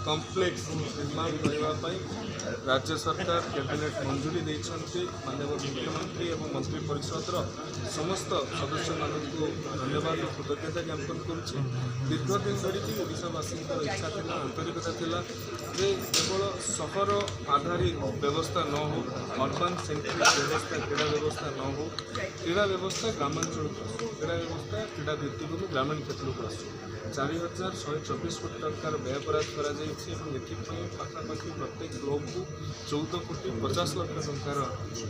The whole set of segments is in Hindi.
कॉम्प्लेक्स निर्माण करने राज्य सरकार कैबिनेट मंजूरी देते माननीय मुख्यमंत्री और मंत्री परिषद समस्त सदस्य मानक धन्यवाद और कृतज्ञता ज्ञापन करुच्चे। दीर्घ दिन धरिकी ओडावासी इच्छा था आंतरिकता था जे केवल सहर आधारित व्यवस्था न हो अर्बन सेंट्रिक व्यवस्था क्रीड़ा व्यवस्था न हो क्रीड़ा व्यवस्था ग्रामांचल क्रीड़ा व्यवस्था क्रीड़ा भित्तिक ग्रामीण क्षेत्र को आसू 4124 कोटी टंकार व्यय पाखापाखि प्रत्येक ब्लॉक को 14 कोटी 50 लाख टंकार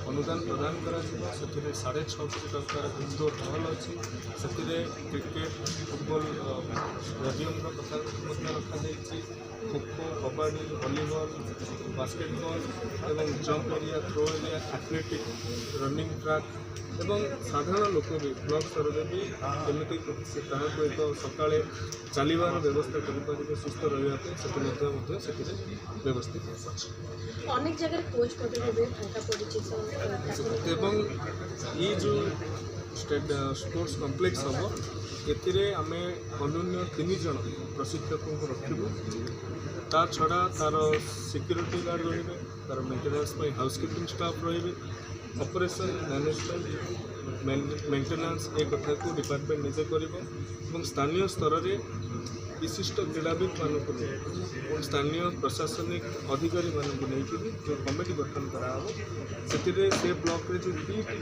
अनुदान प्रदान कर 6.5 कोटी टंकार इंडोर हल अच्छी से क्रिकेट फुटबॉल स्टेडियम कथा रखा खो खो कबाड़ी वॉलीबॉल बास्केटबॉल एवं jump area throw area athletic running track एवं साधारण लोक भी ब्लॉक स्तर में भी जमी एक सका चलवार व्यवस्था कर सुस्थ रही व्यवस्थित अनेक जगह कोच एवं ये जो स्पोर्ट्स कॉम्प्लेक्स हम एम अन्य 3 जन प्रशिक्षक रखू ता छड़ा तार सिक्योरिटी गार्ड रे तार मेंटेनेंस हाउसकीपिंग स्टाफ रे ऑपरेशन मैनेजमेंट मेंटेनेंस ए कथा को डिपार्टमेंट निजे कर स्थानीय स्तर में विशिष्ट क्रीड़ाविद मानक और स्थानीय प्रशासनिक अधिकारी मानक नहीं जो कमिटी गठन करावे से ब्लॉक रे जो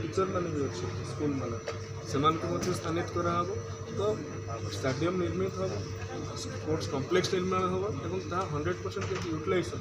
टीचर मान भी अच्छे स्कूल मान से स्थानित कराव तो स्टेडियम निर्मित हम स्पोर्ट्स कॉम्प्लेक्स निर्माण हम 100% यूटिलाइज हो।